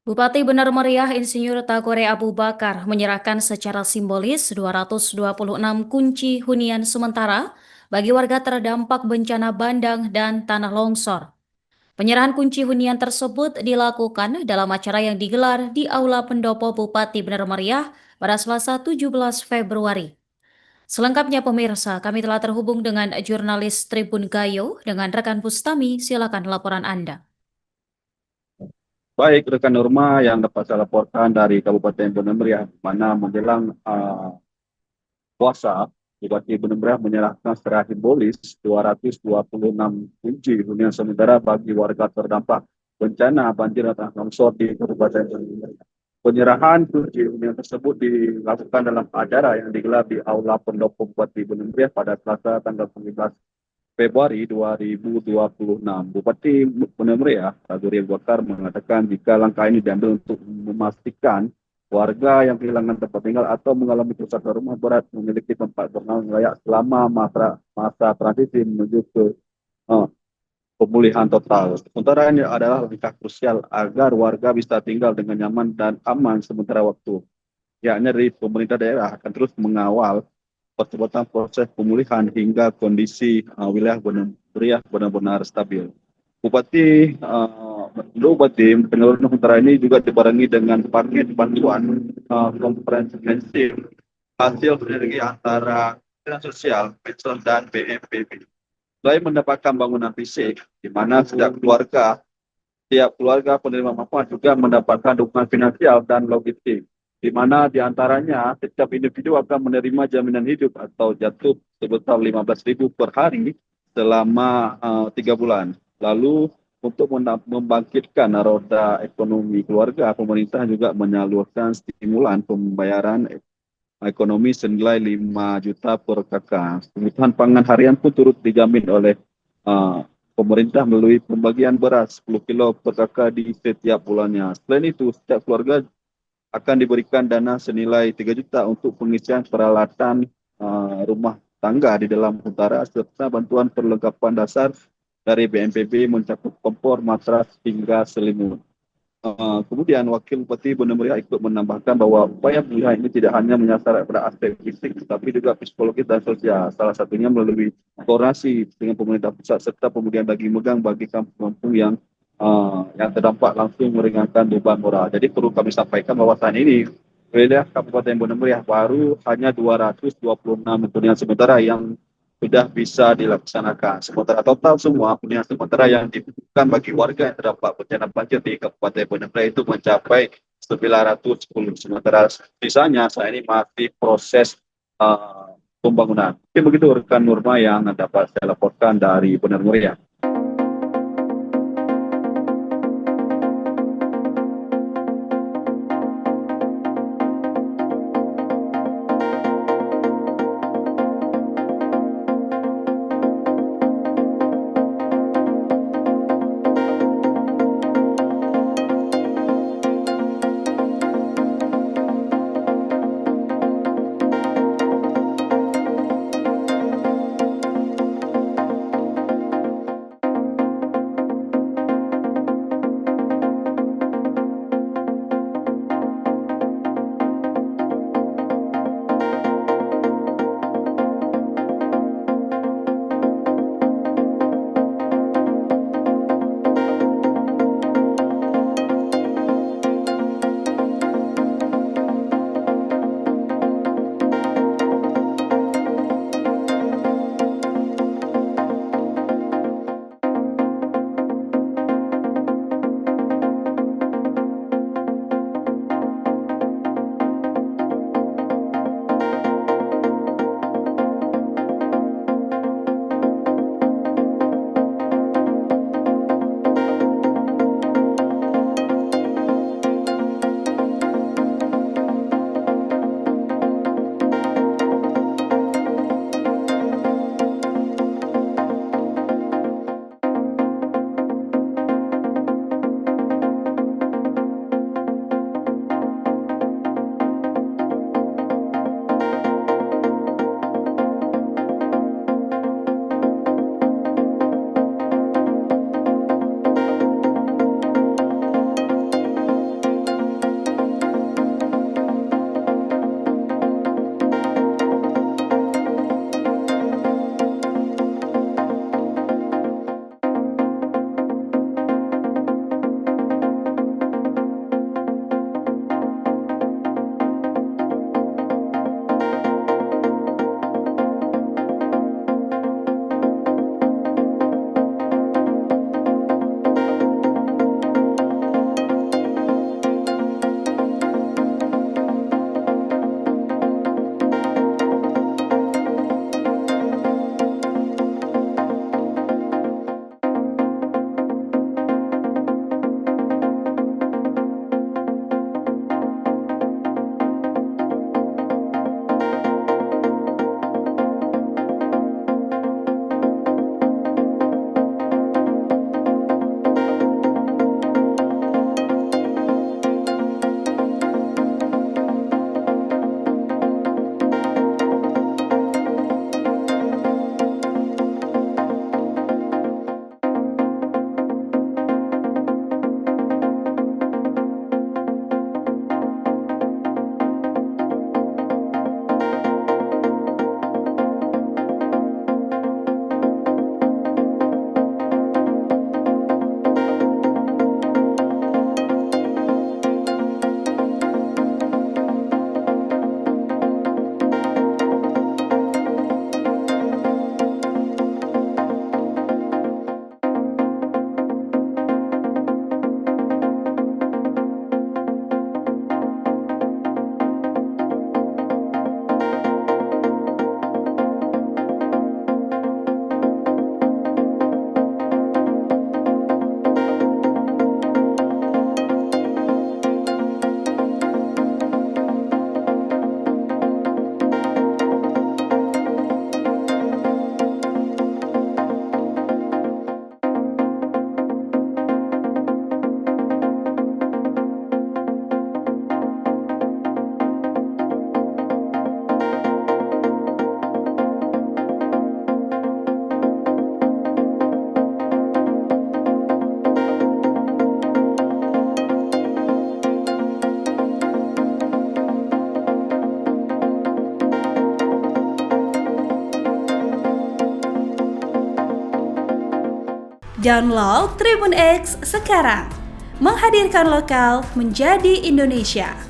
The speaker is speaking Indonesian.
Bupati Benar Meriah Insinyur Tagore Abu Bakar menyerahkan secara simbolis 226 kunci hunian sementara bagi warga terdampak bencana bandang dan tanah longsor. Penyerahan kunci hunian tersebut dilakukan dalam acara yang digelar di Aula Pendopo Bupati Benar Meriah pada Selasa 17 Februari. Selengkapnya pemirsa, kami telah terhubung dengan jurnalis Tribun Gayo dengan rekan Bustami. Silakan laporan Anda. Baik, rekan Norma yang dapat saya laporkan dari Kabupaten Benar Meriah, mana menjelang puasa, Bupati Benar Meriah menyerahkan secara simbolis 226 kunci hunian sementara bagi warga terdampak bencana banjir dan longsor di Kabupaten Benar Meriah. Penyerahan kunci hunian tersebut dilakukan dalam acara yang digelar di Aula Pendopo Bupati Benar Meriah pada Selasa tanggal 19 Februari 2026, Bupati Benar Meriah, Tagore Abu Bakar mengatakan jika langkah ini diambil untuk memastikan warga yang kehilangan tempat tinggal atau mengalami kerusakan rumah berat memiliki tempat bernaung layak selama masa transisi menuju ke uh, pemulihan total. Sementara ini adalah langkah krusial agar warga bisa tinggal dengan nyaman dan aman sementara waktu. Yakni dari pemerintah daerah akan terus mengawal percepatan proses pemulihan hingga kondisi wilayah Benar Meriah benar-benar stabil. Bupati penyelenggaraan sementara ini juga dibarengi dengan paket bantuan komprehensif hasil sinergi antara Kementerian Sosial, Medsos, dan BNPB. Selain mendapatkan bangunan fisik, di mana setiap keluarga penerima manfaat juga mendapatkan dukungan finansial dan logistik, di mana diantaranya setiap individu akan menerima jaminan hidup atau jatuh sebesar 15.000 per hari selama 3 bulan. Lalu untuk membangkitkan roda ekonomi keluarga, pemerintah juga menyalurkan stimulan pembayaran ekonomi senilai 5 juta per kakak. Kebutuhan pangan harian pun turut dijamin oleh uh, pemerintah melalui pembagian beras 10 kilo per kakak di setiap bulannya. Selain itu, setiap keluarga akan diberikan dana senilai 3 juta untuk pengisian peralatan rumah tangga di dalam utara serta bantuan perlengkapan dasar dari BNPB mencakup kompor, matras hingga selimut. Kemudian Wakil Bupati Benar Meriah ikut menambahkan bahwa upaya pemulihan ini tidak hanya menyasar pada aspek fisik, tetapi juga psikologis dan sosial. Salah satunya melalui koordinasi dengan pemerintah pusat serta pemulihan bagi megang bagi kampung-kampung yang terdampak langsung meringankan beban moral. Jadi perlu kami sampaikan bahwa saat ini wilayah Kabupaten Benar Meriah baru hanya 226 hunian sementara yang sudah bisa dilaksanakan. Sementara total semua hunian sementara yang dibutuhkan bagi warga yang terdampak bencana banjir di Kabupaten Benar Meriah itu mencapai 910. Sementara sisanya saat ini masih proses pembangunan. Mungkin begitu rekan Nurma yang dapat saya laporkan dari Benar Meriah. Download Tribun X sekarang. Menghadirkan lokal menjadi Indonesia.